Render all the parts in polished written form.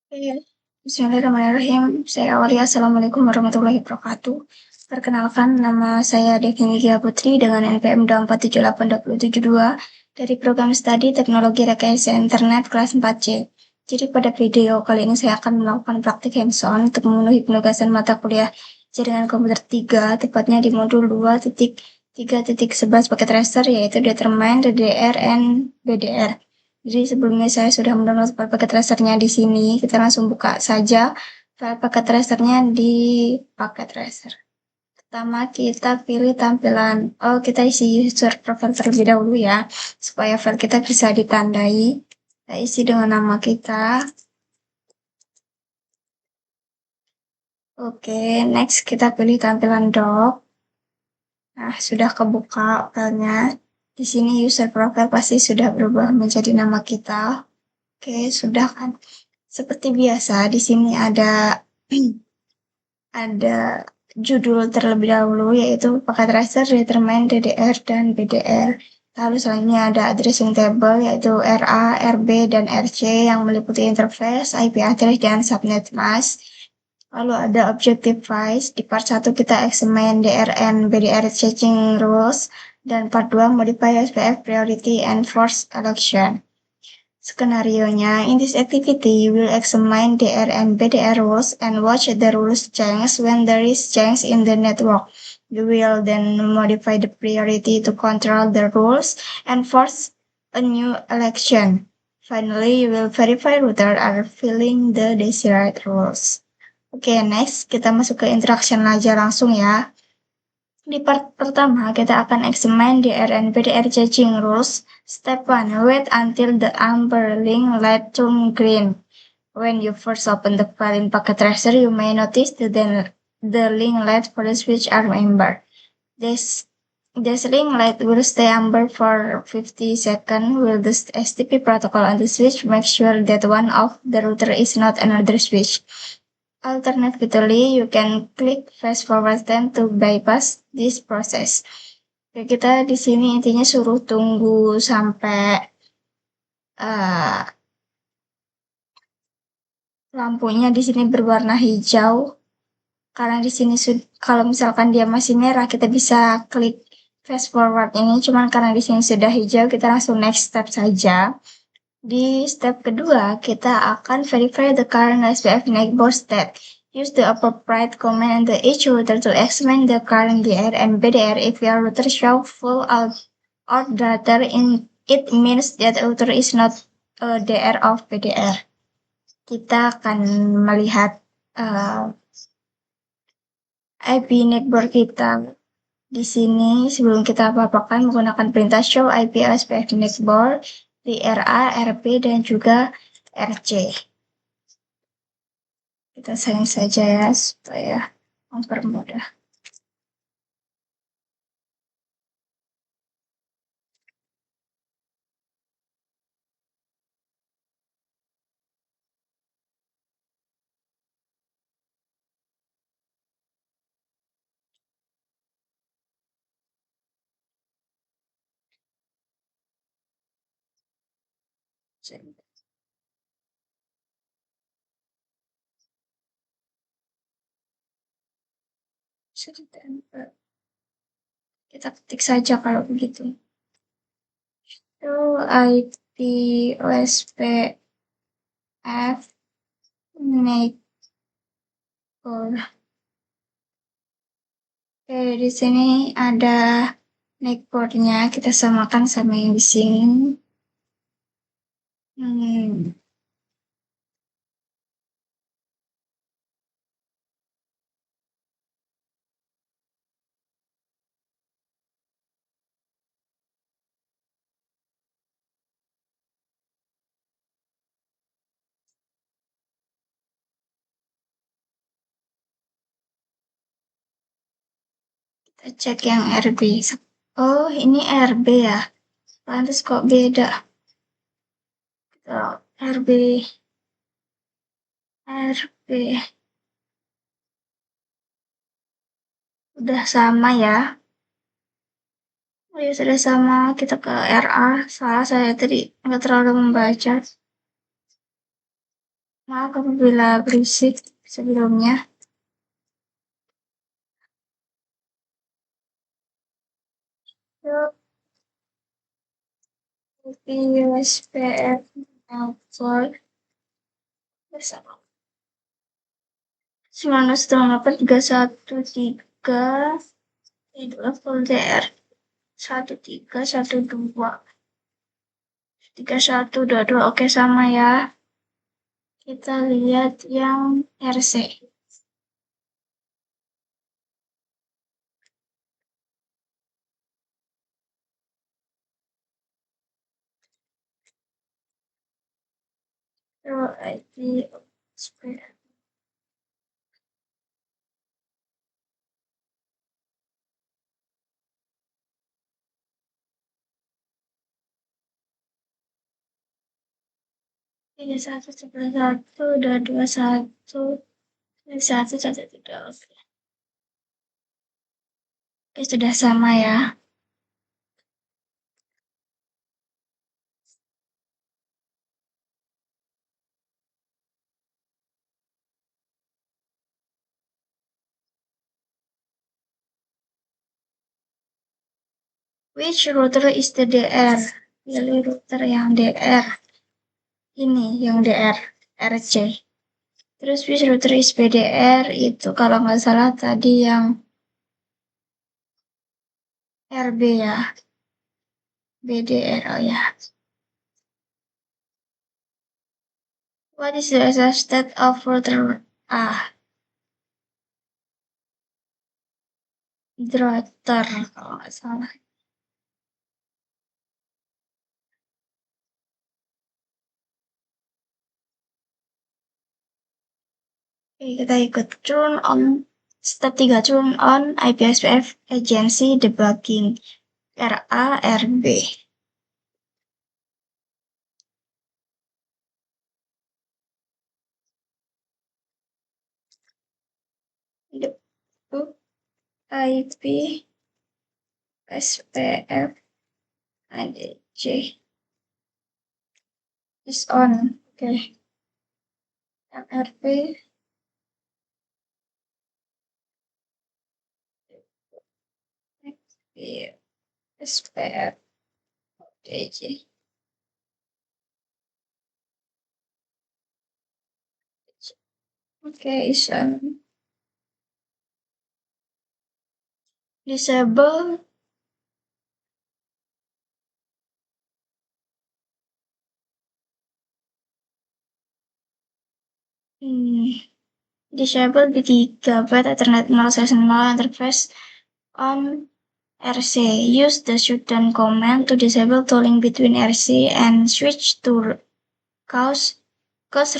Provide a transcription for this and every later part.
Iya. Bismillahirrahmanirrahim. Saya awali Assalamualaikum warahmatullahi wabarakatuh. Perkenalkan, nama saya Devi Nigia Putri dengan NPM 2478272 dari program studi Teknologi Rekayasa Internet kelas 4C. Jadi pada video kali ini saya akan melakukan praktik hands-on untuk memenuhi penugasan mata kuliah jaringan komputer 3, tepatnya di modul 2.3.11 paket raster, yaitu Determine, DDR, and BDR. Jadi sebelumnya saya sudah mendownload file paket tracernya di sini. Kita langsung buka saja file paket tracernya di paket tracer. Pertama kita pilih tampilan, kita isi user profile terlebih dahulu ya, supaya file kita bisa ditandai. Kita isi dengan nama kita. Oke, next kita pilih tampilan doc. Nah, sudah kebuka filenya. Di sini user profile pasti sudah berubah menjadi nama kita. Oke, sudah kan. Seperti biasa, di sini ada ada judul terlebih dahulu, yaitu paket raster, determine, DDR, dan BDR. Lalu selanjutnya ada addressing table, yaitu RA, RB, dan RC yang meliputi interface, IP address, dan subnet mask. Lalu ada objective-wise, di part 1 kita examine DRN, BDR checking rules, dan part 2 modify SPF priority and force election. Skenario-nya, in this activity, you will examine DR and BDR rules and watch the rules change when there is change in the network. You will then modify the priority to control the rules and force a new election. Finally, you will verify router are filling the desired rules. Oke, next kita masuk ke interaction aja langsung ya. Di part pertama, kita akan examine DR and BDR changing rules. Step 1. Wait until the amber link light turn green. When you first open the file in Packet Tracer, you may notice that the link light for the switch are amber. This link light will stay amber for 50 seconds while the STP protocol on the switch makes sure that one of the router is not another switch. Alternatively, you can click fast forward time to bypass this process. Oke, kita di sini intinya suruh tunggu sampai lampunya di sini berwarna hijau. Karena di sini kalau misalkan dia masih merah, kita bisa klik fast forward ini. Cuman karena di sini sudah hijau, kita langsung next step saja. Di step kedua, kita akan verify the current SPF network state. Use the appropriate command and the each router to examine the current DR and BDR. If your router show full out data, it means that router is not a DR of BDR. Kita akan melihat IP network kita di sini. Sebelum kita apa-apakan menggunakan perintah show IP SPF network di RA, RP, dan juga RC. Kita sayang saja ya supaya mempermudah. Kita ketik saja kalau begitu. Itu IP OSPF network. Oke, di sini ada networknya, kita samakan sama yang di sini. Kita cek yang RB. Oh, ini RB ya. Pantes kok beda. RB. Udah sama ya. Oh ya, sudah sama. Kita ke RA. Salah saya tadi nggak terlalu membaca. Maaf apabila berisik sebelumnya. Yuk, USPF Nelford bersama 1938 itu level DR 1312 oke sama ya. Kita lihat yang RC. IP tiga satu sebelas satu udah 21 satu satu tiga oke sudah sama ya. Which router is the DR? Pilih router yang DR. Ini yang DR, RC. Terus which router is BDR? Itu kalau nggak salah tadi yang RB ya. BDR, oh ya. What is the exact state of router A? Router, kalau nggak salah. Oke, kita ikut turn on. Step 3, turn on IPSPF agency debugging. RA, RB. Debug IP SPF ADC is on. Oke. MRP SPF ADC. Oke, is on. Disable disable di gigabyte Ethernet 0 interface on RC. Use the shutdown command to disable tolling between RC and switch to cause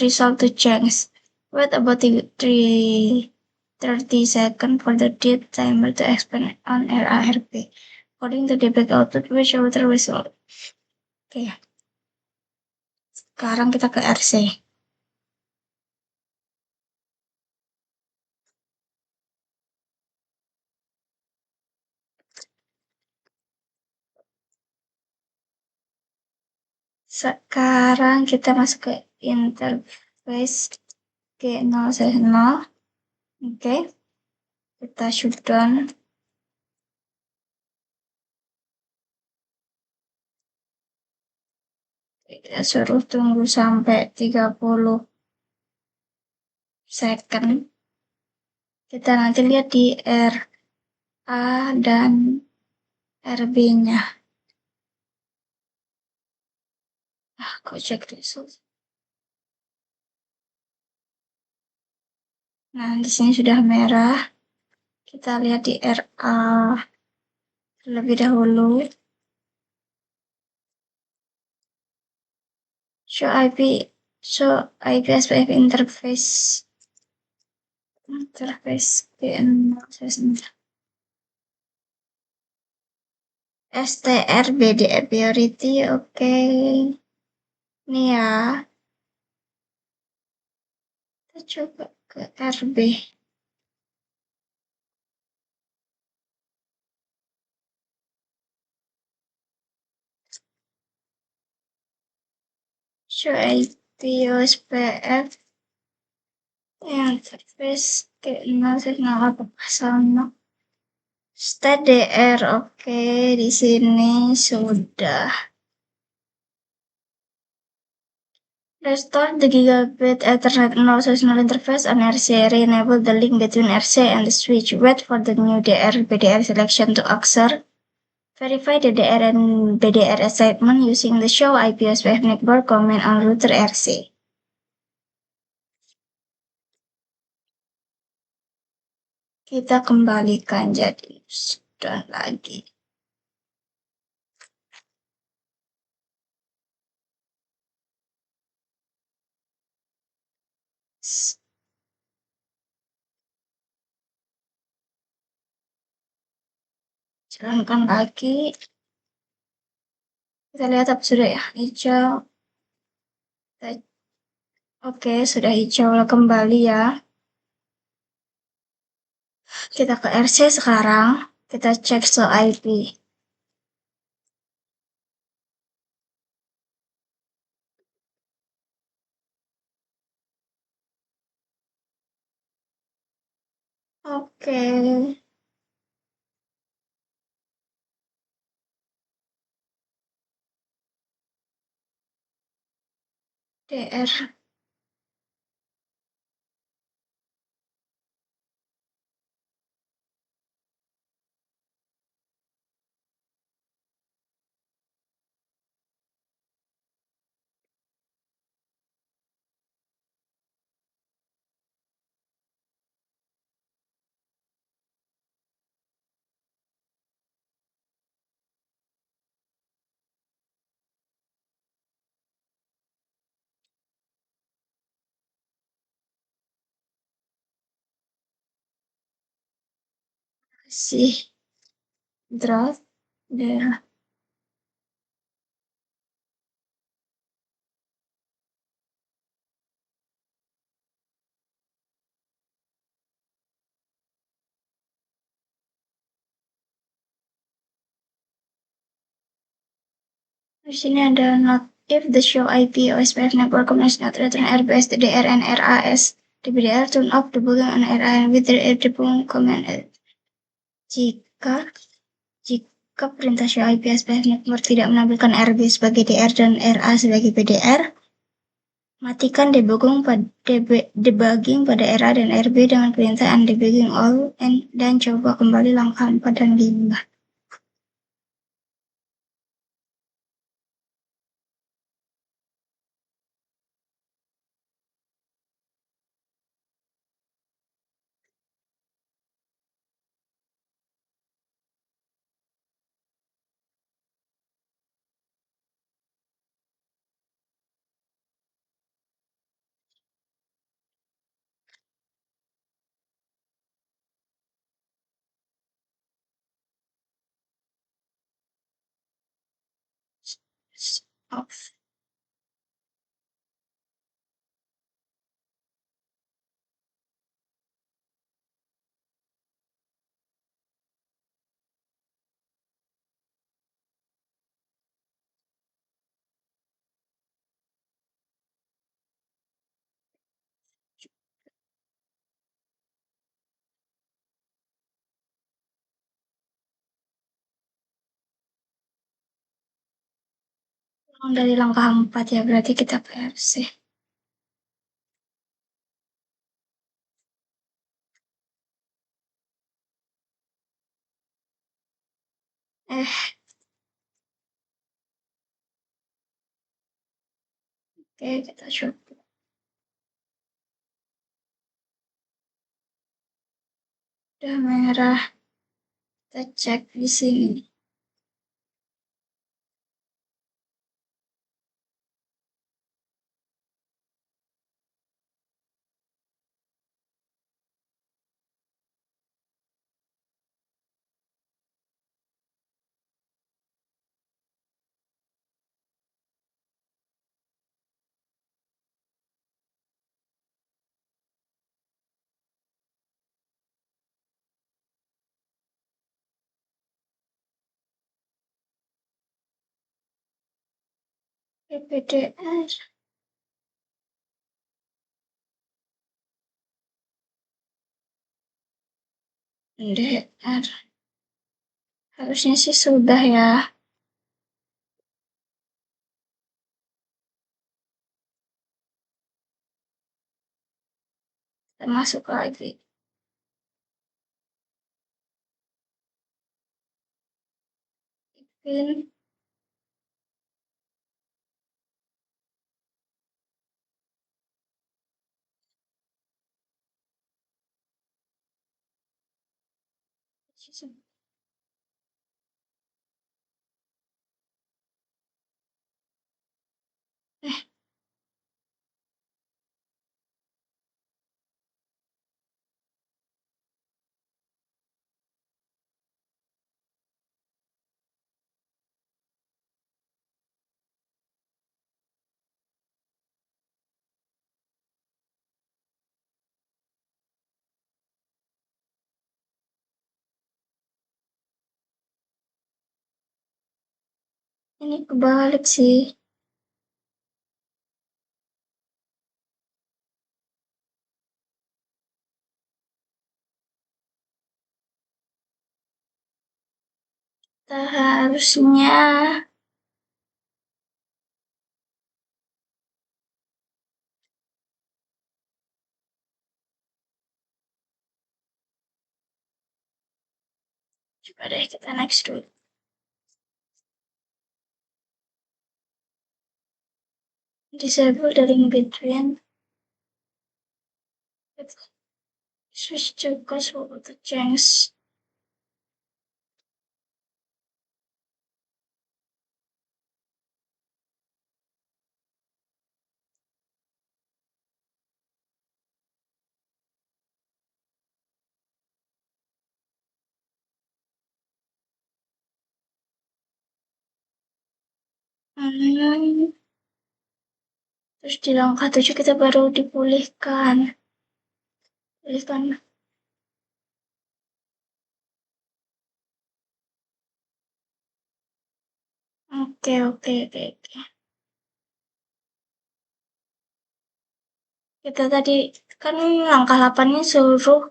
result to change. Wait about 30 seconds for the dead timer to expand on RARP. According to the back output, which router result? Oke. Sekarang kita ke RC. Sekarang kita masuk ke interface G010. Oke. Kita shutdown. Kita suruh tunggu sampai 30 second. Kita nanti lihat di RA dan RB-nya. Aku cek result. Nah, di sini sudah merah. Kita lihat di RA terlebih dahulu. Show IP SPF interface G010. STR BDR priority, oke. Ini ya. Kita coba ke RB. Show IP USPF yang interface ke 0 ke sana. Stat DR, oke, di sini sudah. Restore the gigabit Ethernet 0 interface on RC. Re-enable the link between RC and the switch. Wait for the new DR BDR selection to occur. Verify the DR and BDR assignment using the show IP SPF network command on router RC. Kita kembalikan jadi dan lagi. Jalankan lagi. Kita lihat apa sudah ya, hijau. Oke, sudah hijau kembali ya. Kita ke RC sekarang. Kita cek show IP. Oke. DR. Sih. Draft. Ya. Di sini ada not if the show IP OSPF network combines not return RBS, DDR, and RAS. The BDR turn off the booking on RA and with the command. Jika jika perintah show IP OSPF network tidak menampilkan RB sebagai DR dan RA sebagai PDR, matikan debugging pada RA dan RB dengan perintah undebugging all dan coba kembali langkah 4 dan 5. Off. Dari langkah 4 ya, berarti kita PRC. Oke, kita coba. Udah merah. Kita cek di sini. PPDR. NDR. Harusnya sih sudah ya. Kita masuk lagi. Pin. Eh, ini kebalik sih. Kita harusnya coba deh kita next dulu. Disable the link between. Switch to password to change. Terus di langkah 7 kita baru dipulihkan. Pulihkan. Oke, oke, oke, oke. Kita tadi kan langkah 8-nya suruh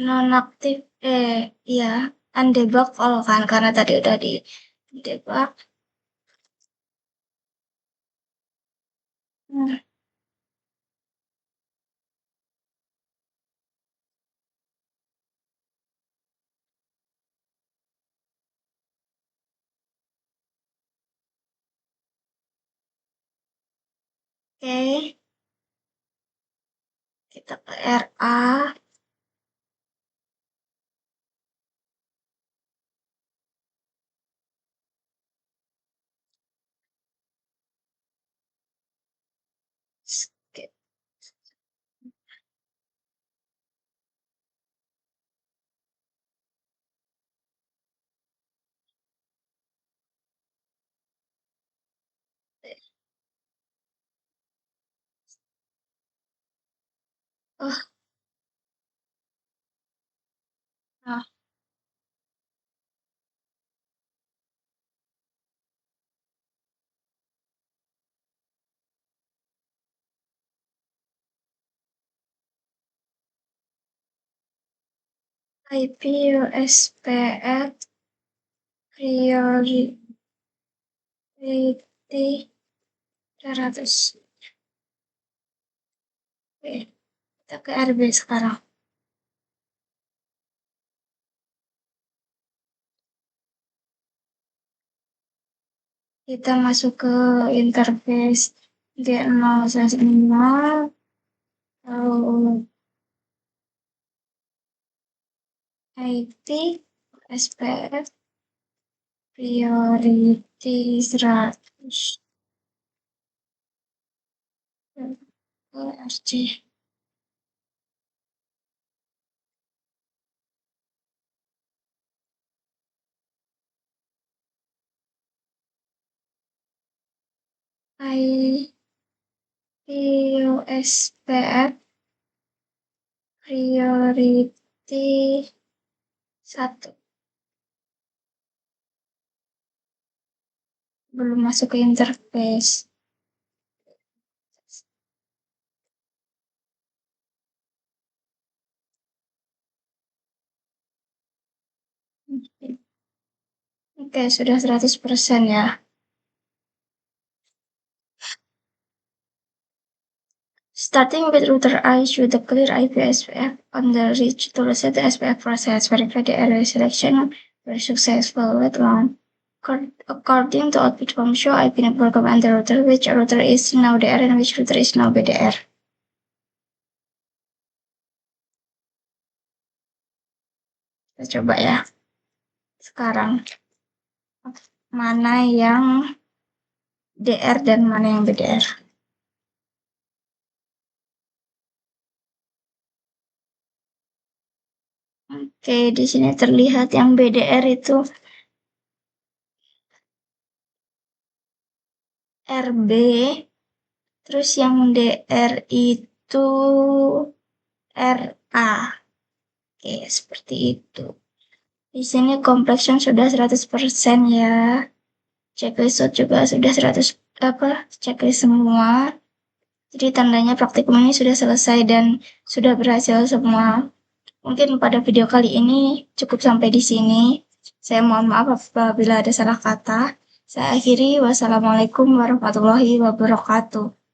nonaktif, iya, undebug all kan, karena tadi udah di debug. Hmm, Oke, kita ke RA. Skip. Oh, nah, IP USPF priority 300. Oke, kita ke RB sekarang. Kita masuk ke interface G0/0, lalu IP SPF priority 100 RC. IP USPF priority 1. Belum masuk ke interface. Oke, sudah 100% ya. Starting with router I, show the clear IP SPF on the reach to reset the SPF process. Verify the area selection were successful. Wait long. According to output from show IP network command the router, which router is now DR and which router is now BDR. Kita coba ya. Sekarang mana yang DR dan mana yang BDR. Oke, di sini terlihat yang BDR itu RB, terus yang DR itu RA. Oke, seperti itu. Di sini completion sudah 100% ya. Checklist juga sudah 100 checklist semua. Jadi tandanya praktikum ini sudah selesai dan sudah berhasil semua. Mungkin pada video kali ini cukup sampai di sini. Saya mohon maaf apabila ada salah kata. Saya akhiri. Wassalamualaikum warahmatullahi wabarakatuh.